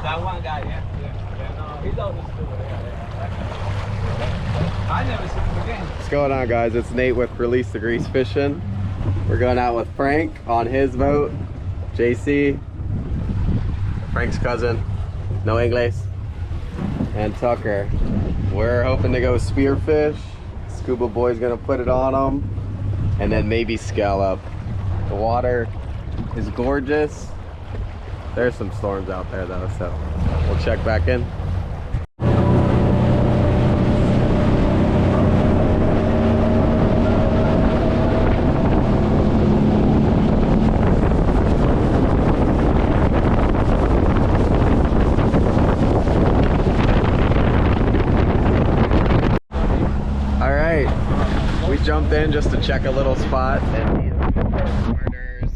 That one guy, yeah. No, he's always stupid. I never seen him again. What's going on, guys? It's Nate with Release the Grease Fishing. We're going out with Frank on his boat, JC, Frank's cousin, no English, and Tucker. We're hoping to go spearfish. Scuba Boy's gonna put it on them, and then maybe scallop. The water is gorgeous. There's some storms out there though, so we'll check back in. Jumped in just to check a little spot, and these corners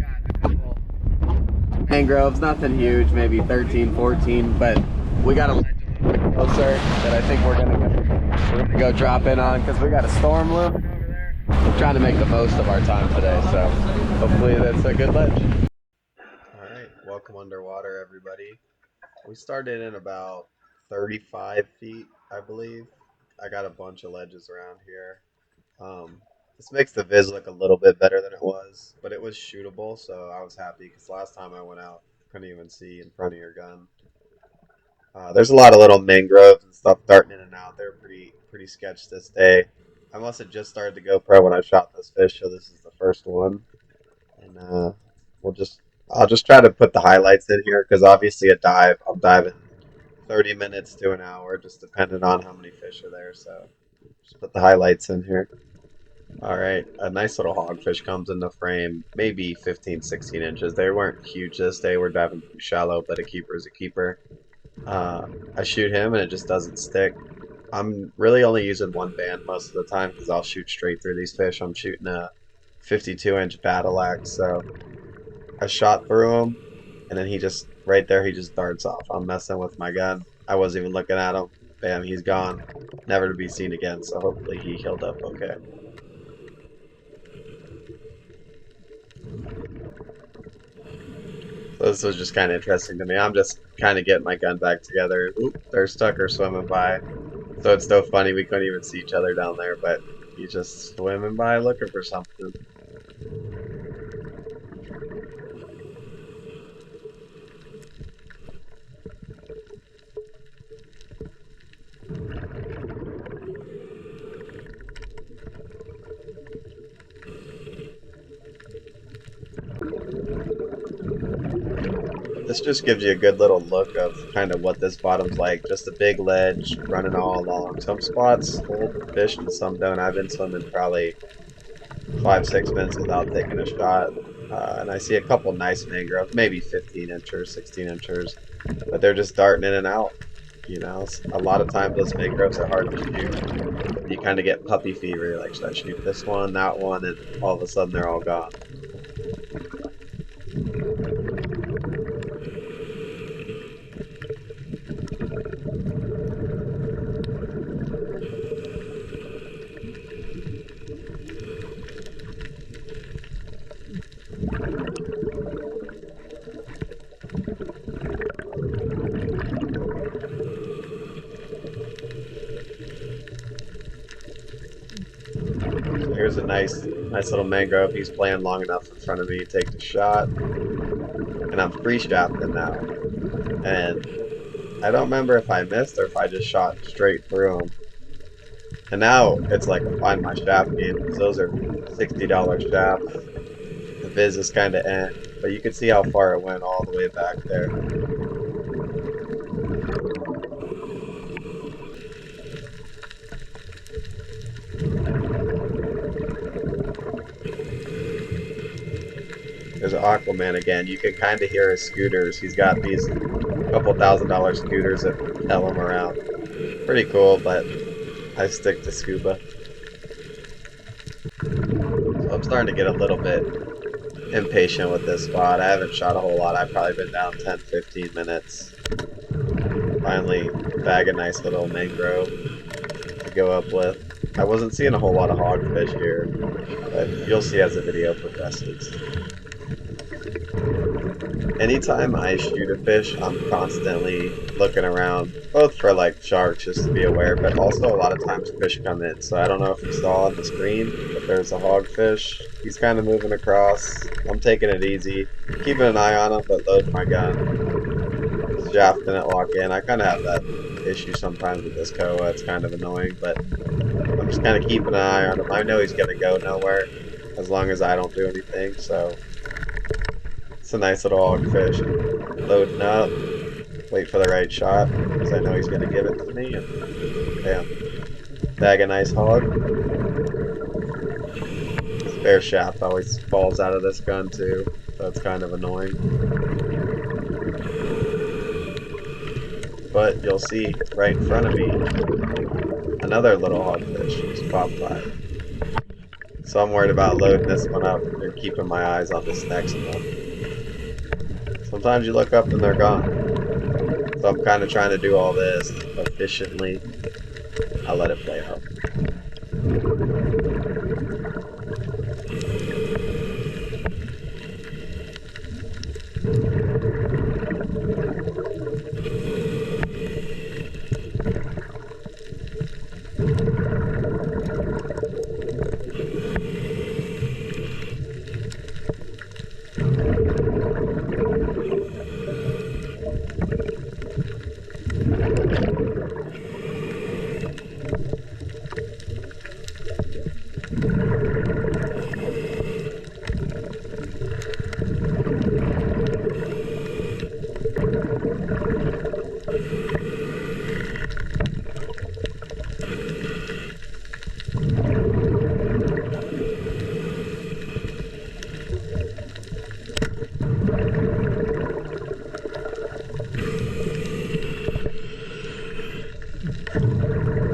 got a couple mangroves, nothing huge, maybe 13, 14, but we got a ledge a little bit closer that I think we're gonna go drop in on because we got a storm looming over there. We're trying to make the most of our time today, so hopefully that's a good ledge. All right, welcome underwater, everybody. We started in about 35 feet, I believe. I got a bunch of ledges around here. This makes the viz look a little bit better than it was, but it was shootable, so I was happy because last time I went out, couldn't even see in front of your gun. There's a lot of little mangroves and stuff darting in and out. They're pretty sketch this day. I must have just started the GoPro when I shot this fish, so this is the first one. And I'll just try to put the highlights in here because obviously a dive, I'm diving 30 minutes to an hour, just depending on how many fish are there. So just put the highlights in here. All right, a nice little hogfish comes in the frame, maybe 15, 16 inches. They weren't huge this day. We're diving too shallow, but a keeper is a keeper. I shoot him and it just doesn't stick. I'm really only using one band most of the time because I'll shoot straight through these fish. I'm shooting a 52-inch battle axe, so I shot through him, and then he just, right there, he just darts off. I'm messing with my gun. I wasn't even looking at him. Bam, he's gone. Never to be seen again, so hopefully he healed up okay. So this was just kind of interesting to me. I'm just kind of getting my gun back together. Oop, there's Tucker swimming by. So it's so funny, we couldn't even see each other down there, but he's just swimming by looking for something. This just gives you a good little look of kind of what this bottom's like. Just a big ledge running all along. Some spots hold fish and some don't. I've been swimming probably 5-6 minutes without taking a shot. And I see a couple nice mangroves, maybe 15 inchers, 16 inchers, but they're just darting in and out. You know, a lot of times those mangroves are hard to shoot. You kind of get puppy fever. You're like, should I shoot this one, that one, and all of a sudden they're all gone. Here's a nice little mangrove. He's playing long enough in front of me to take the shot. And I'm free shafting now. And I don't remember if I missed or if I just shot straight through him. And now it's like a find my shaft game because those are $60 shafts. The viz is kind of but you can see how far it went all the way back there. There's an Aquaman again. You can kind of hear his scooters. He's got these couple $1,000 scooters that tell him around. Pretty cool, but I stick to scuba. So I'm starting to get a little bit impatient with this spot. I haven't shot a whole lot. I've probably been down 10-15 minutes. Finally bag a nice little mangrove to go up with. I wasn't seeing a whole lot of hogfish here, but you'll see as the video progresses. Anytime I shoot a fish, I'm constantly looking around, both for like sharks, just to be aware, but also a lot of times fish come in. So I don't know if you saw on the screen, but there's a hogfish. He's kind of moving across. I'm taking it easy, keeping an eye on him, but loading my gun. Shaft didn't lock in. I kind of have that issue sometimes with this koa. It's kind of annoying, but I'm just kind of keeping an eye on him. I know he's going to go nowhere as long as I don't do anything, so it's a nice little hogfish. Loading up, wait for the right shot, because I know he's going to give it to me, and bam. Bag a nice hog. Spare shaft always falls out of this gun too, so it's kind of annoying. But you'll see right in front of me, another little hogfish just popped by. So I'm worried about loading this one up and keeping my eyes on this next one. Sometimes you look up and they're gone. So I'm kind of trying to do all this efficiently. I'll let it play out.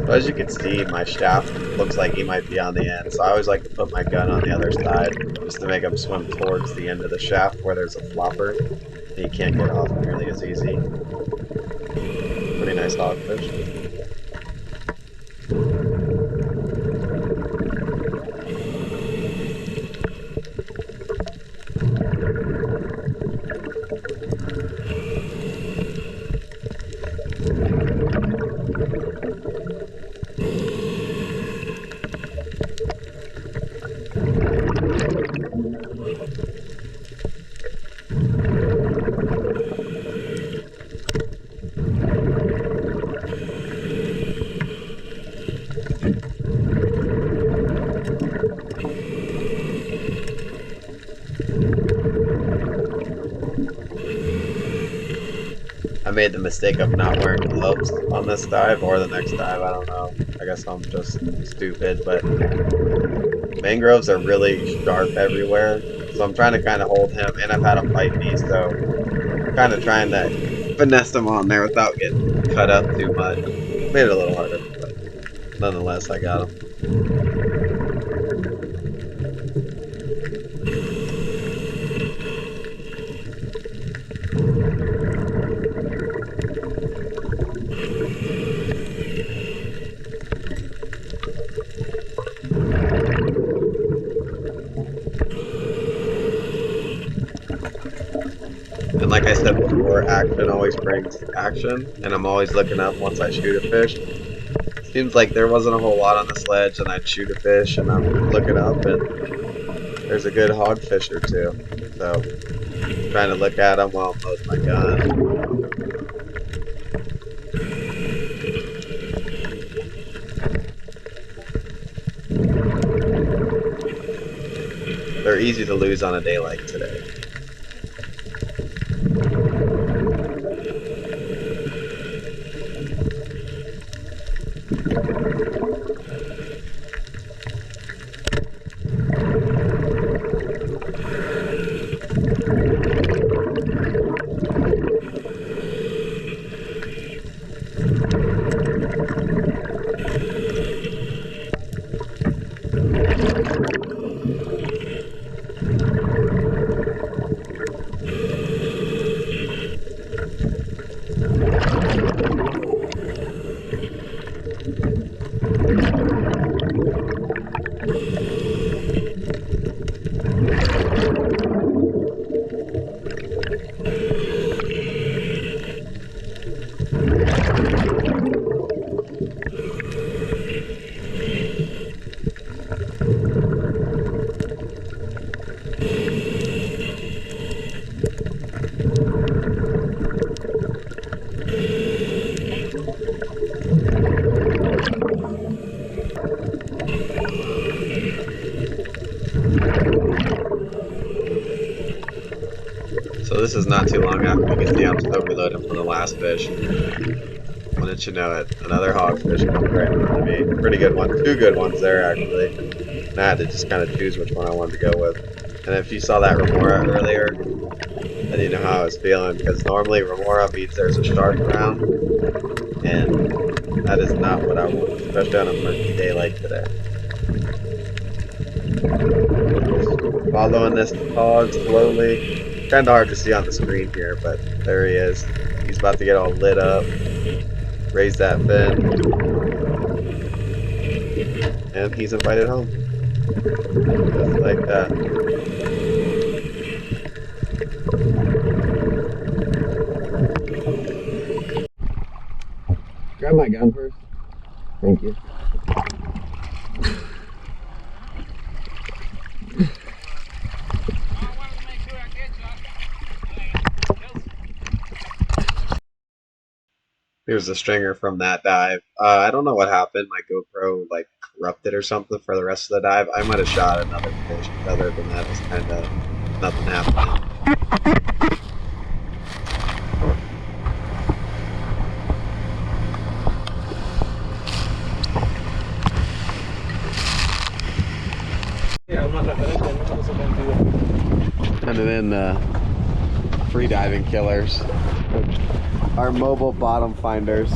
As you can see, my shaft looks like he might be on the end, so I always like to put my gun on the other side, just to make him swim towards the end of the shaft where there's a flopper, and he can't get off nearly as easy. Pretty nice hogfish. I made the mistake of not wearing gloves on this dive or the next dive, I don't know. I guess I'm just stupid, but mangroves are really sharp everywhere, so I'm trying to kind of hold him, and I've had him bite me, so I'm kind of trying to finesse him on there without getting cut up too much. Made it a little harder, but nonetheless, I got him. And like I said before, action always brings action, and I'm always looking up once I shoot a fish. Seems like there wasn't a whole lot on the sledge, and I'd shoot a fish, and I'm looking up, and there's a good hogfish or two. So, trying to look at them while I'm loading my gun. They're easy to lose on a day like today. This is not too long after you can see I'm still reloading from the last fish. Wouldn't you know it, another hogfish comes right in front of me. Pretty good one, two good ones there actually. And I had to just kind of choose which one I wanted to go with. And if you saw that remora earlier, then you know how I was feeling, because normally remora means there's a shark around, and that is not what I want, especially on a murky day like today. Following this hog slowly. Kind of hard to see on the screen here, but there he is. He's about to get all lit up. Raise that fin. And he's invited home. Just like that. Grab my gun first. Thank you. Here's the stringer from that dive. I don't know what happened. My GoPro like corrupted or something for the rest of the dive. I might have shot another fish, but other than that, it's kind of nothing happening. And then the free diving killers. Our mobile bottom finders.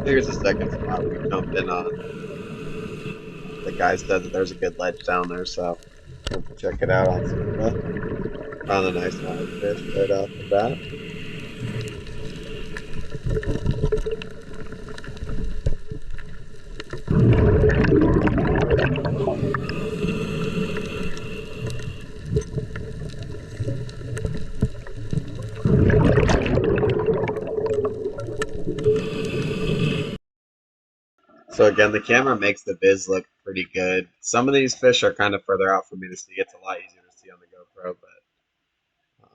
Here's the second spot we jumped in on. The guy said that there's a good ledge down there, so we'll check it out on Scuba. Found a nice hogfish right off the bat. So again, the camera makes the viz look pretty good. Some of these fish are kind of further out for me to see. It's a lot easier to see on the GoPro, but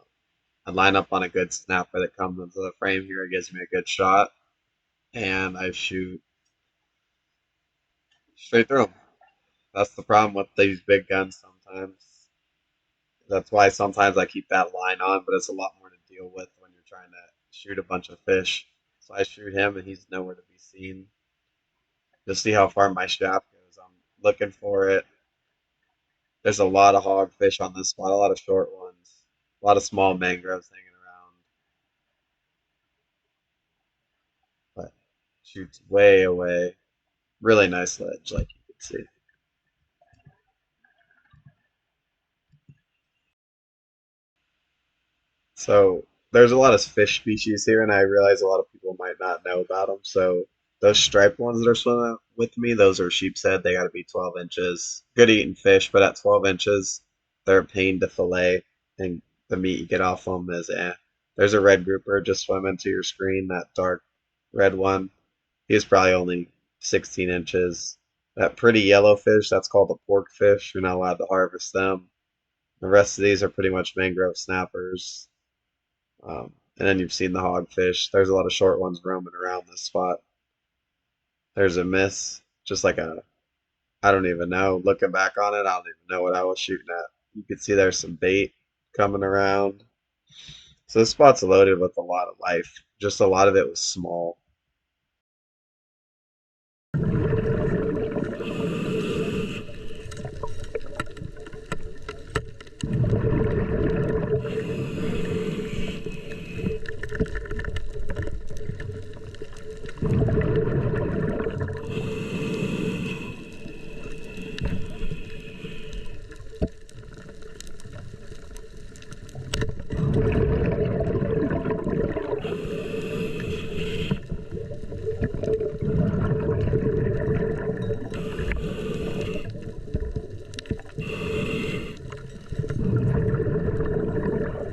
I line up on a good snapper that comes into the frame here. It gives me a good shot, and I shoot straight through them. That's the problem with these big guns sometimes. That's why sometimes I keep that line on, but it's a lot more to deal with when you're trying to shoot a bunch of fish. So I shoot him, and he's nowhere to be seen. Just see how far my shaft goes. I'm looking for it. There's a lot of hogfish on this spot, a lot of short ones, a lot of small mangroves hanging around. But shoots way away. Really nice ledge, like you can see. So there's a lot of fish species here, and I realize a lot of people might not know about them. So those striped ones that are swimming with me, those are sheepshead. They got to be 12 inches. Good eating fish, but at 12 inches, they're a pain to fillet, and the meat you get off them is eh. There's a red grouper just swimming to your screen, that dark red one. He's probably only 16 inches. That pretty yellow fish, that's called a pork fish. You're not allowed to harvest them. The rest of these are pretty much mangrove snappers. And then you've seen the hogfish. There's a lot of short ones roaming around this spot. There's a miss, just like a, I don't even know. Looking back on it, I don't even know what I was shooting at. You can see there's some bait coming around. So this spot's loaded with a lot of life. Just a lot of it was small.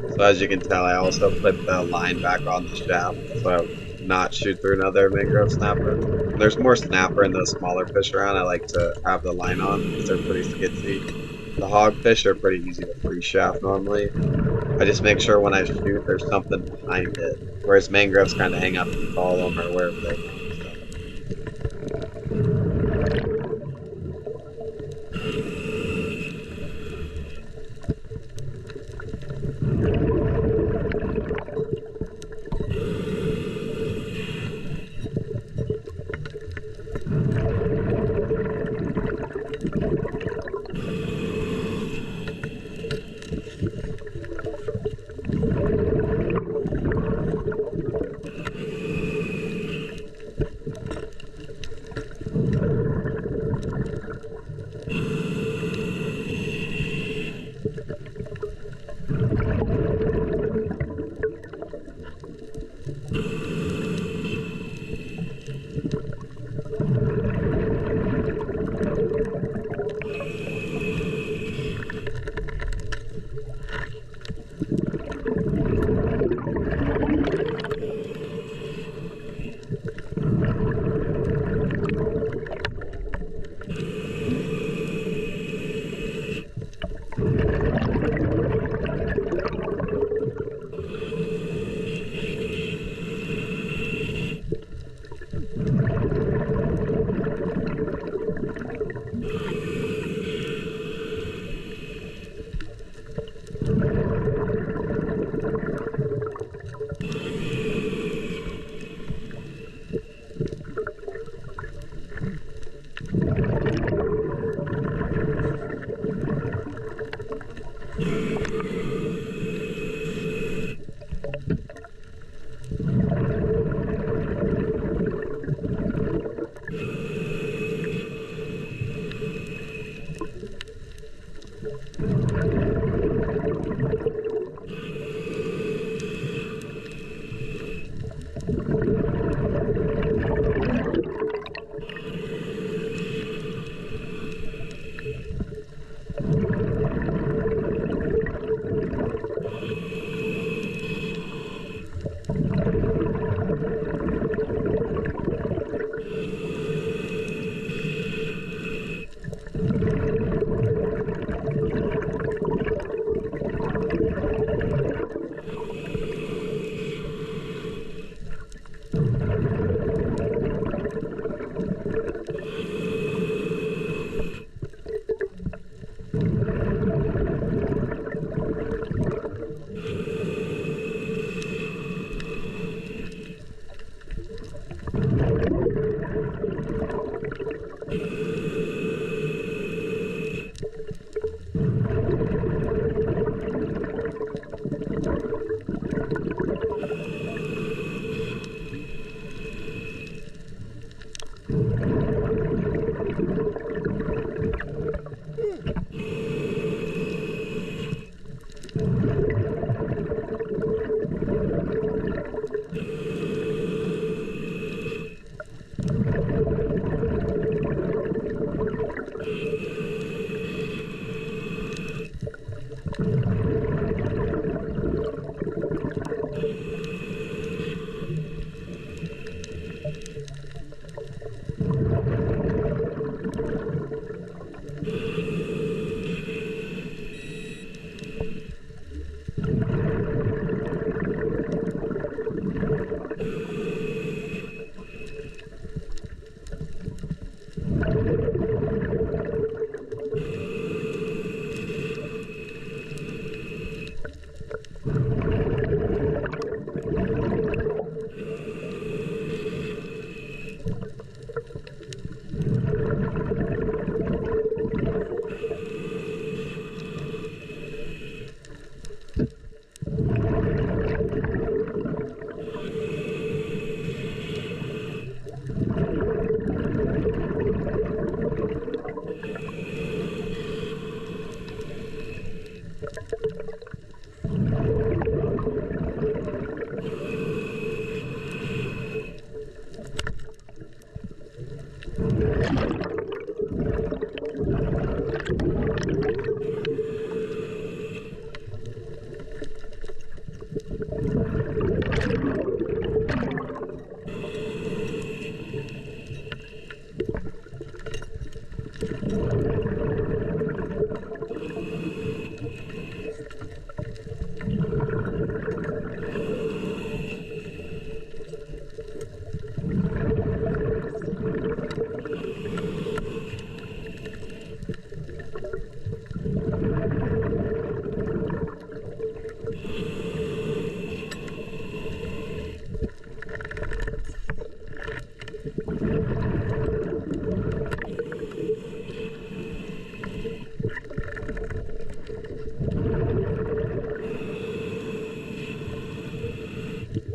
So as you can tell, I also put the line back on the shaft, so I would not shoot through another mangrove snapper. When there's more snapper and those smaller fish around, I like to have the line on because they're pretty skitsy. The hogfish are pretty easy to free shaft normally. I just make sure when I shoot there's something behind it, whereas mangroves kind of hang up and follow them or wherever they go.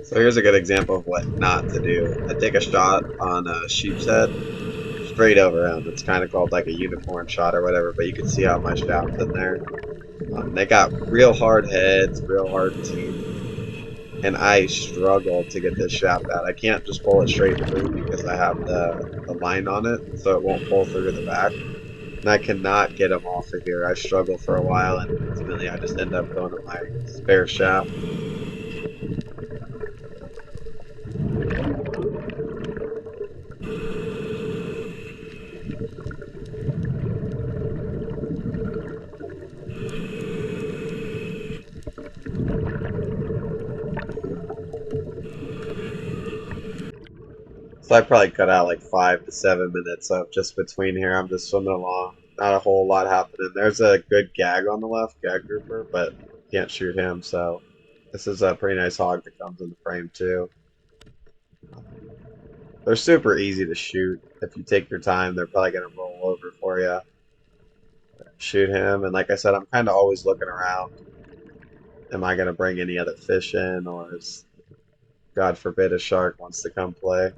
So here's a good example of what not to do. I take a shot on a sheepshead straight over him. It's kind of called like a unicorn shot or whatever, but you can see how my shaft's in there. They got real hard heads, real hard teeth, and I struggle to get this shaft out. I can't just pull it straight through because I have the line on it, so it won't pull through the back. And I cannot get him off of here. I struggle for a while, and ultimately I just end up going to my spare shaft. So I probably cut out like 5 to 7 minutes of just between here. I'm just swimming along. Not a whole lot happening. There's a good gag on the left, gag grouper, but can't shoot him. So this is a pretty nice hog that comes in the frame too. They're super easy to shoot. If you take your time, they're probably going to roll over for you. Shoot him. And like I said, I'm kind of always looking around. Am I going to bring any other fish in, or is, God forbid, a shark wants to come play?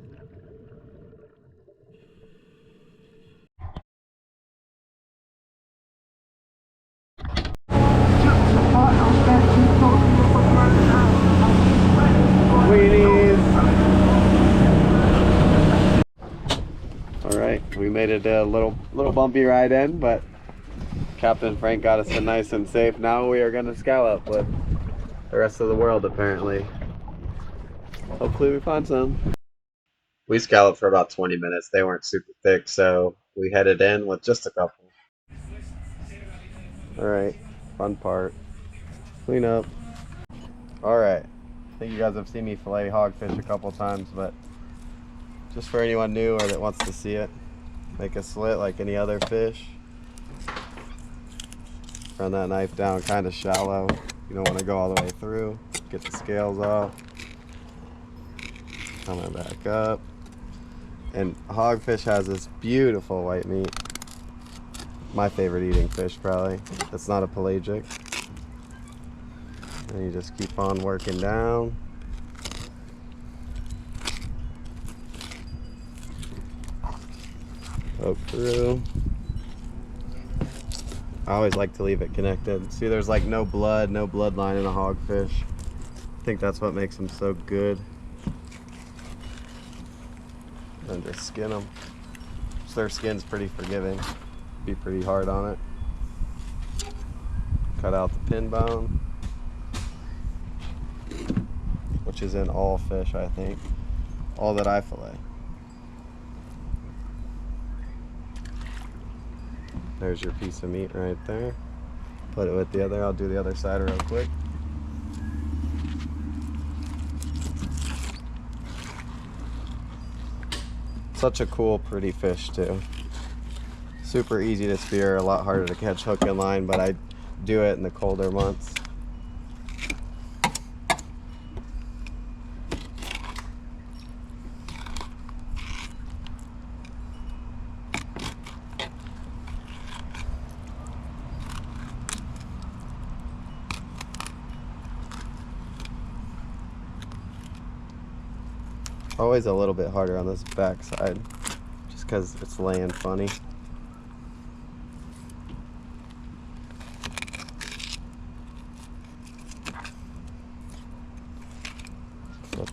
Alright, we made it a little bumpy ride in, but Captain Frank got us in nice and safe. Now we are going to scallop with the rest of the world, apparently. Hopefully we find some. We scalloped for about 20 minutes. They weren't super thick, so we headed in with just a couple. Alright, fun part. Clean up. Alright, I think you guys have seen me fillet hogfish a couple times, but just for anyone new or that wants to see it, make a slit like any other fish. Run that knife down kind of shallow. You don't want to go all the way through. Get the scales off. Coming back up. And hogfish has this beautiful white meat. My favorite eating fish, probably. It's not a pelagic. And you just keep on working down. Poke through. I always like to leave it connected. See, there's like no bloodline in a hogfish. I think that's what makes them so good. And just skin them. So their skin's pretty forgiving. Be pretty hard on it. Cut out the pin bone, which is in all fish, I think. All that I fillet. There's your piece of meat right there. Put it with the other. I'll do the other side real quick. Such a cool, pretty fish too. Super easy to spear, a lot harder to catch hook and line, but I do it in the colder months. Always a little bit harder on this back side, just because it's laying funny.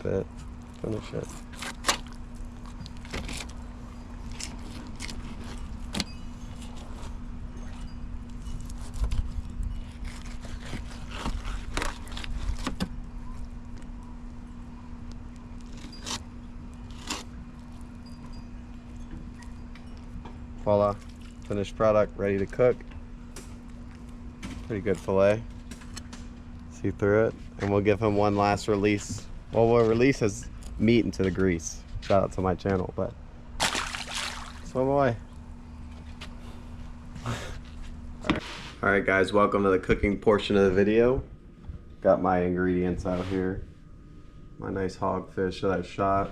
bit. Finish it. Voila, finished product, ready to cook. Pretty good fillet. See through it, and we'll give him one last release. Well, we'll release his meat into the grease. Shout out to my channel, but swim away. Alright guys, welcome to the cooking portion of the video. Got my ingredients out here. My nice hogfish that I shot.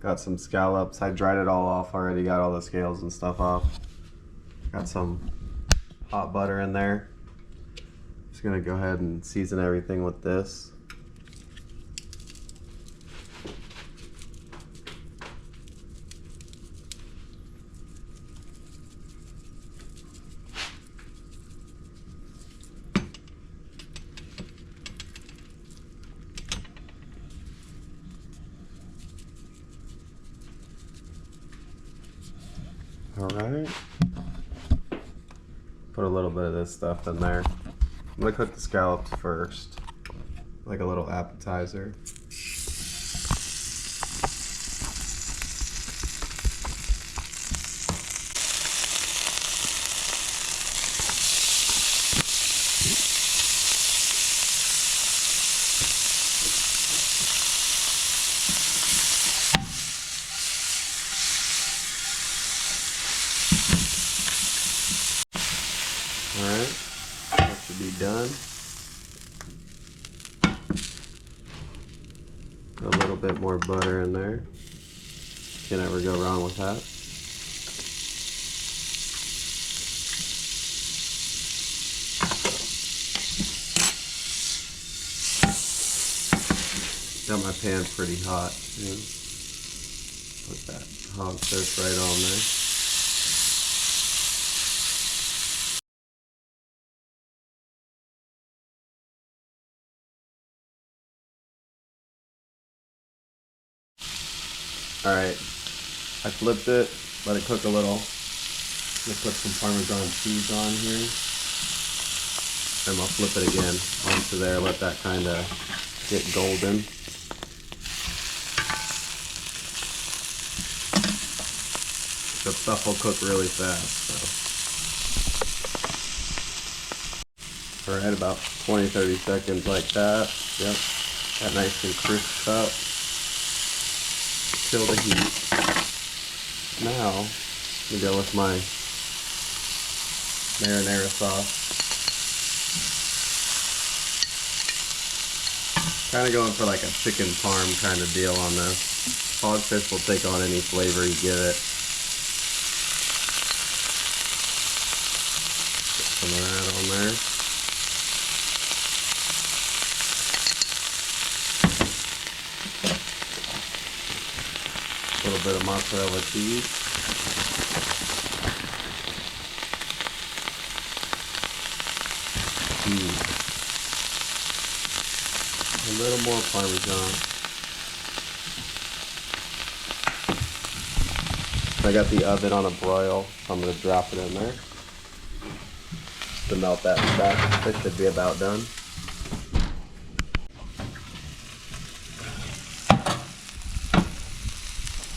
Got some scallops. I dried it all off already, got all the scales and stuff off. Got some hot butter in there. Just gonna go ahead and season everything with this. Alright. Put a little bit of this stuff in there. I'm gonna cook the scallops first, like a little appetizer. Alright, that should be done. Put a little bit more butter in there. Can't ever go wrong with that. Got my pan pretty hot too. Put that hogfish right on there. Alright, I flipped it, let it cook a little. I'm gonna put some Parmesan cheese on here. And I'll flip it again onto there, let that kind of get golden. The stuff will cook really fast, so. Alright, about 20-30 seconds like that. Yep, got nice and crisped up. Kill the heat. Now, we go with my marinara sauce. Kind of going for like a chicken parm kind of deal on this. Hogfish will take on any flavor you give it. Put some of that on there. A little bit of mozzarella cheese. A little more Parmesan. I got the oven on a broil, so I'm going to drop it in there to melt that stuff. This should be about done.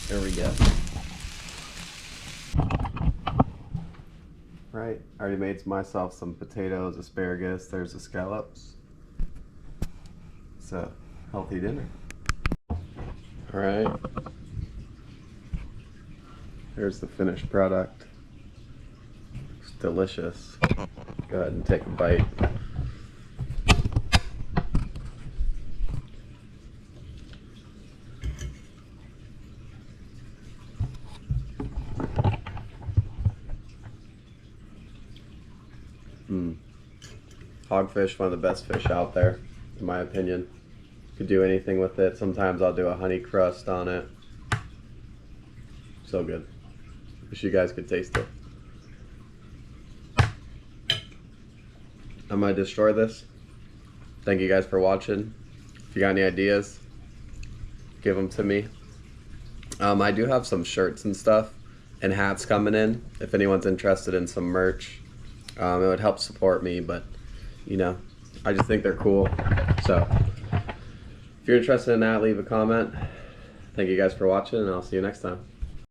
There we go. Right, I already made myself some potatoes, asparagus, there's the scallops. It's a healthy dinner. Alright. Here's the finished product. It's delicious. Go ahead and take a bite. Hogfish, one of the best fish out there, in my opinion. Could do anything with it. Sometimes I'll do a honey crust on it. So good. Wish you guys could taste it. I'm gonna destroy this. Thank you guys for watching. If you got any ideas, give them to me. I do have some shirts and stuff and hats coming in. If anyone's interested in some merch, it would help support me, but you know, I just think they're cool. So if you're interested in that, leave a comment. Thank you guys for watching, and I'll see you next time.